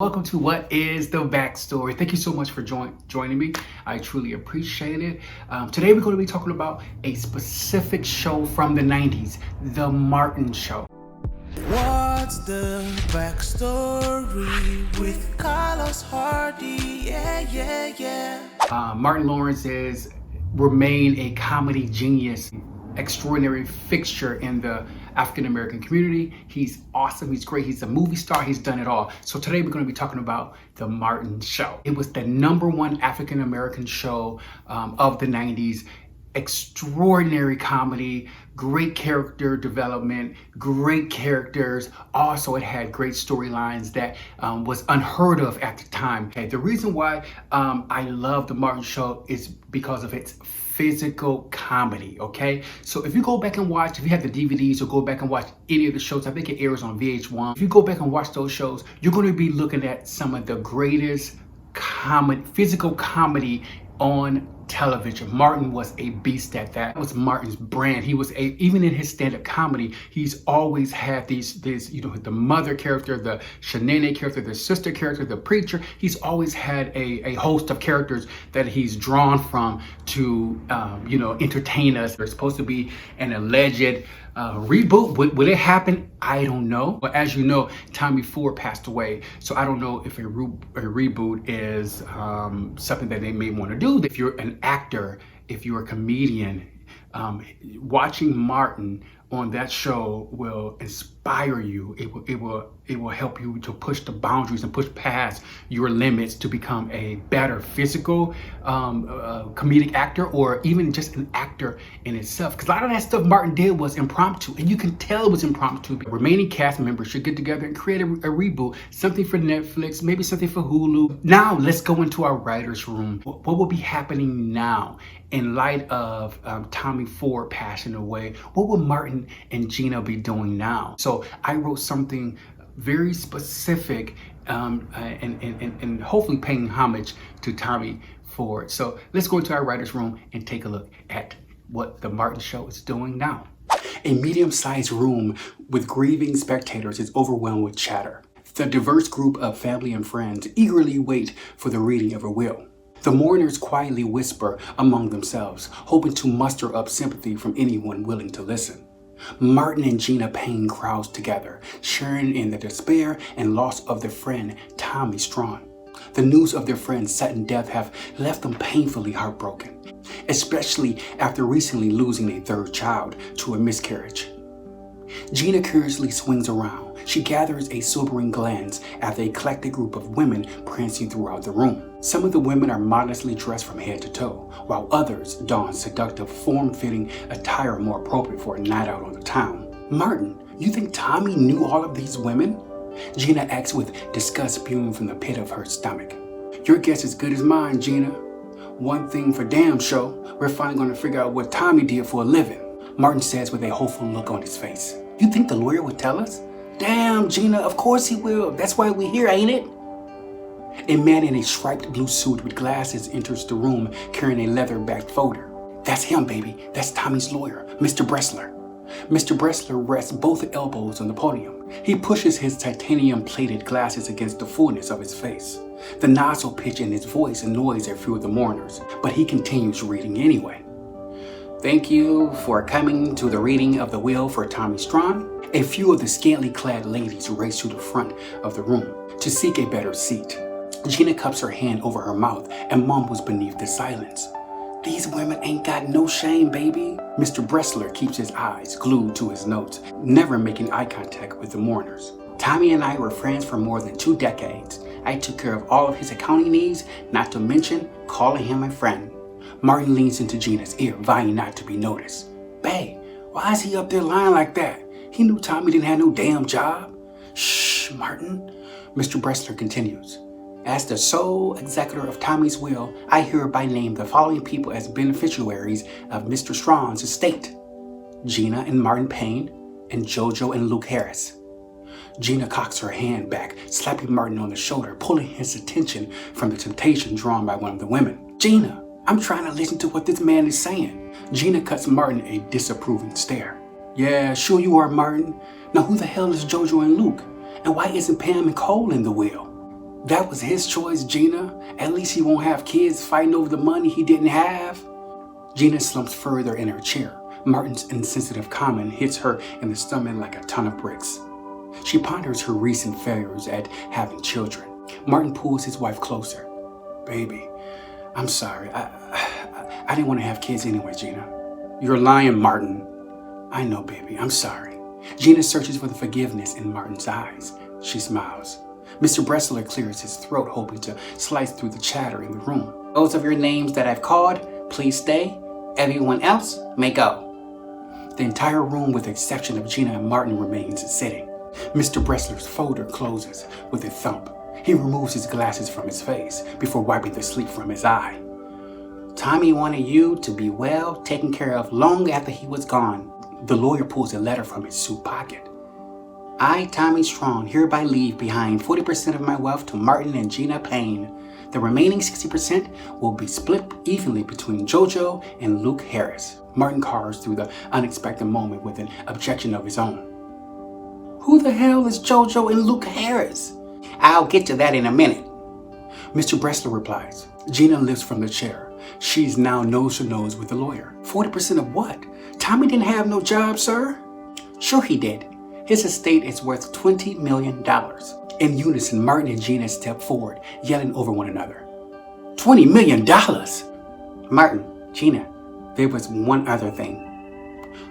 Welcome to What is the Backstory. Thank you so much for joining me. I truly appreciate it. Today we're going to be talking about a specific show from the 90s, The Martin Show. What's the backstory with Carlos Hardy? Yeah. Martin Lawrence remained a comedy genius, extraordinary fixture in the African American community. He's awesome. He's great. He's a movie star. He's done it all. So today we're going to be talking about The Martin Show. It was the #1 African American show of the 90s. Extraordinary comedy, great character development, great characters. Also, it had great storylines that was unheard of at the time. Okay, the reason why I love The Martin Show is because of its physical comedy. Okay, so if you go back and watch, if you have the DVDs or go back and watch any of the shows, I think it airs on VH1. If you go back and watch those shows, you're going to be looking at some of the greatest physical comedy on television. Martin was a beast at that. That was Martin's brand. He was even in his stand-up comedy, he's always had these the mother character, the Shanae character, the sister character, the preacher. He's always had a host of characters that he's drawn from to entertain us. There's supposed to be an alleged reboot. Will it happen? I don't know. But as you know, Tommy Ford passed away. So I don't know if a reboot is something that they may want to do. If you're an actor, if you're a comedian, watching Martin on that show will inspire you. It will help you to push the boundaries and push past your limits to become a better physical comedic actor, or even just an actor in itself. Because a lot of that stuff Martin did was impromptu, and you can tell it was impromptu. The remaining cast members should get together and create a reboot, something for Netflix, maybe something for Hulu. Now let's go into our writer's room. What will be happening now in light of Tommy Ford passing away? What will Martin and Gina be doing now? So I wrote something very specific and hopefully paying homage to Tommy Ford. So let's go into our writer's room and take a look at what The Martin Show is doing now. A medium-sized room with grieving spectators is overwhelmed with chatter. The diverse group of family and friends eagerly wait for the reading of a will. The mourners quietly whisper among themselves, hoping to muster up sympathy from anyone willing to listen. Martin and Gina Payne crowds together, sharing in the despair and loss of their friend Tommy Strawn. The news of their friend's sudden death have left them painfully heartbroken, especially after recently losing a third child to a miscarriage. Gina curiously swings around. She gathers a sobering glance at the eclectic group of women prancing throughout the room. Some of the women are modestly dressed from head to toe, while others don seductive, form-fitting attire more appropriate for a night out on the town. Martin, you think Tommy knew all of these women? Gina asks with disgust spewing from the pit of her stomach. Your guess is as good as mine, Gina. One thing for damn sure, we're finally going to figure out what Tommy did for a living, Martin says with a hopeful look on his face. You think the lawyer would tell us? Damn, Gina, of course he will. That's why we're here, ain't it? A man in a striped blue suit with glasses enters the room carrying a leather-backed folder. That's him, baby. That's Tommy's lawyer, Mr. Bressler. Mr. Bressler rests both elbows on the podium. He pushes his titanium-plated glasses against the fullness of his face. The nozzle pitch in his voice annoys a few of the mourners, but he continues reading anyway. Thank you for coming to the reading of the will for Tommy Strawn. A few of the scantily clad ladies race to the front of the room to seek a better seat. Gina cups her hand over her mouth and mumbles beneath the silence. These women ain't got no shame, baby. Mr. Bressler keeps his eyes glued to his notes, never making eye contact with the mourners. Tommy and I were friends for more than 2 decades. I took care of all of his accounting needs, not to mention calling him a friend. Martin leans into Gina's ear, vying not to be noticed. Babe, why is he up there lying like that? He knew Tommy didn't have no damn job. Shh, Martin, Mr. Bressler continues. As the sole executor of Tommy's will, I hereby name the following people as beneficiaries of Mr. Strawn's estate: Gina and Martin Payne, and Jojo and Luke Harris. Gina cocks her hand back, slapping Martin on the shoulder, pulling his attention from the temptation drawn by one of the women. Gina, I'm trying to listen to what this man is saying. Gina cuts Martin a disapproving stare. Yeah, sure you are, Martin. Now who the hell is Jojo and Luke? And why isn't Pam and Cole in the will? That was his choice, Gina. At least he won't have kids fighting over the money he didn't have. Gina slumps further in her chair. Martin's insensitive comment hits her in the stomach like a ton of bricks. She ponders her recent failures at having children. Martin pulls his wife closer. Baby, I'm sorry. I didn't want to have kids anyway, Gina. You're lying, Martin. I know, baby. I'm sorry. Gina searches for the forgiveness in Martin's eyes. She smiles. Mr. Bressler clears his throat, hoping to slice through the chatter in the room. Those of your names that I've called, please stay. Everyone else may go. The entire room, with the exception of Gina and Martin, remains sitting. Mr. Bressler's folder closes with a thump. He removes his glasses from his face before wiping the sleep from his eye. Tommy wanted you to be well taken care of long after he was gone. The lawyer pulls a letter from his suit pocket. I, Tommy Strong, hereby leave behind 40% of my wealth to Martin and Gina Payne. The remaining 60% will be split evenly between Jojo and Luke Harris. Martin carves through the unexpected moment with an objection of his own. Who the hell is Jojo and Luke Harris? I'll get to that in a minute. Mr. Bressler replies. Gina lifts from the chair. She's now nose to nose with the lawyer. 40% of what? Tommy didn't have no job, sir? Sure he did. His estate is worth $20 million. In unison, Martin and Gina step forward, yelling over one another. $20 million! Martin, Gina, there was one other thing.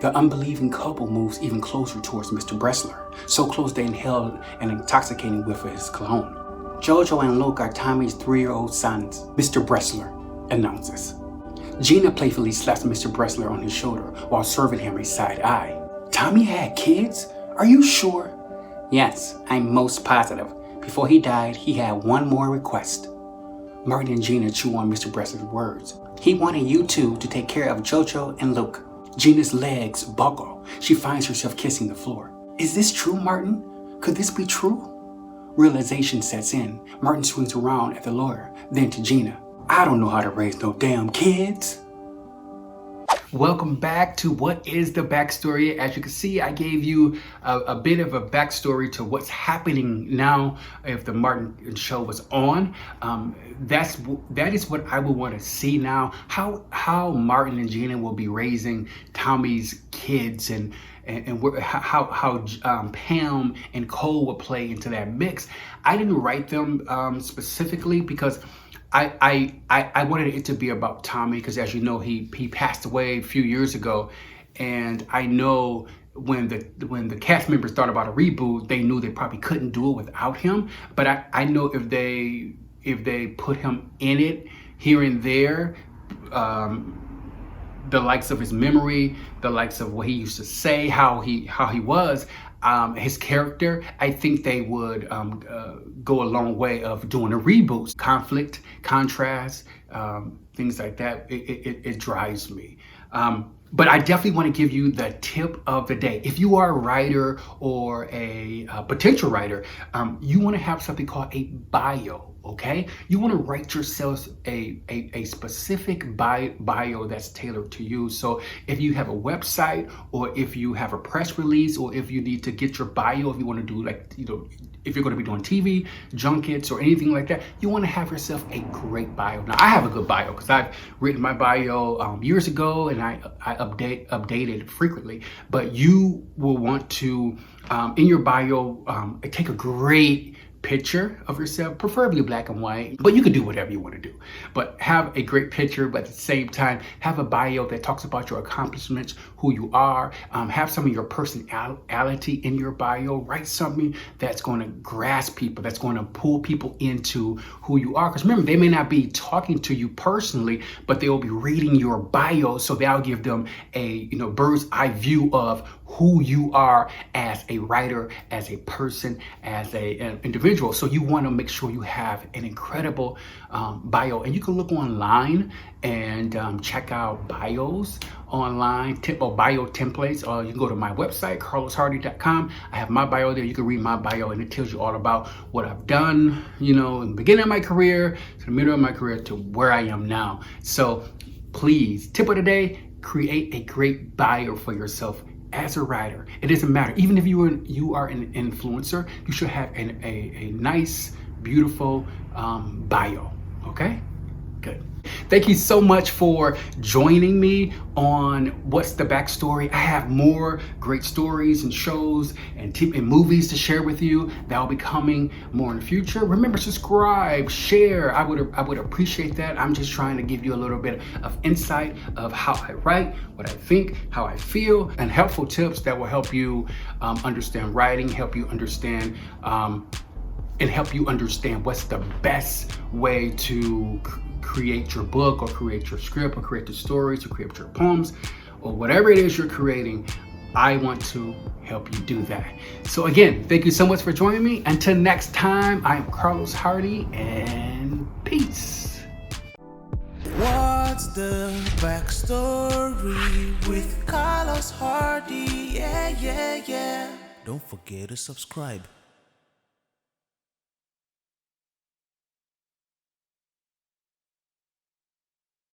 The unbelieving couple moves even closer towards Mr. Bressler, so close they inhaled an intoxicating whiff of his cologne. Jojo and Luke are Tommy's 3-year-old sons, Mr. Bressler announces. Gina playfully slaps Mr. Bressler on his shoulder while serving him a side eye. Tommy had kids? Are you sure? Yes, I'm most positive. Before he died, he had one more request. Martin and Gina chew on Mr. Bressler's words. He wanted you two to take care of Jojo and Luke. Gina's legs buckle. She finds herself kissing the floor. Is this true, Martin? Could this be true? Realization sets in. Martin swings around at the lawyer, then to Gina. I don't know how to raise no damn kids. Welcome back to What is the Backstory? As you can see, I gave you a bit of a backstory to what's happening now if the Martin show was on. That is what I would want to see now. How Martin and Gina will be raising Tommy's kids and how Pam and Cole will play into that mix. I didn't write them specifically because I wanted it to be about Tommy because, as you know, he passed away a few years ago, and I know when the cast members thought about a reboot, they knew they probably couldn't do it without him. But I know if they put him in it here and there, the likes of his memory, the likes of what he used to say, how he was. His character, I think they would go a long way of doing a reboot. Conflict, contrast, things like that, it drives me. But I definitely want to give you the tip of the day. If you are a writer or a potential writer, you want to have something called a bio. Okay, you want to write yourself a specific bio that's tailored to you. So if you have a website, or if you have a press release, or if you need to get your bio, if you want to do if you're going to be doing TV, junkets, or anything like that, you want to have yourself a great bio. Now, I have a good bio because I've written my bio years ago, and I update it frequently. But you will want to, in your bio, take a great picture of yourself, preferably black and white, but you can do whatever you want to do. But have a great picture, but at the same time, have a bio that talks about your accomplishments, who you are, have some of your personality in your bio. Write something that's going to grasp people, that's going to pull people into who you are. Because remember, they may not be talking to you personally, but they will be reading your bio, so that'll give them a bird's eye view of who you are as a writer, as a person, as an individual. So you want to make sure you have an incredible bio, and you can look online and check out bios online, bio templates, or you can go to my website, carloshardy.com. I have my bio there. You can read my bio, and it tells you all about what I've done, in the beginning of my career, to the middle of my career, to where I am now. So please, tip of the day, create a great bio for yourself as a writer. It doesn't matter. Even if you are an influencer, you should have a nice beautiful bio. Okay? Good. Thank you so much for joining me on What's the Backstory. I have more great stories and shows and movies to share with you that will be coming more in the future. Remember, subscribe, share. I would appreciate that. I'm just trying to give you a little bit of insight of how I write, what I think, how I feel, and helpful tips that will help you understand writing, help you understand what's the best way to create your book or create your script or create the stories or create your poems or whatever it is you're creating. I want to help you do that. So again, thank you so much for joining me. Until next time, I'm Carlos Hardy, and peace. What's the backstory with Carlos Hardy? Yeah, yeah, yeah. Don't forget to subscribe.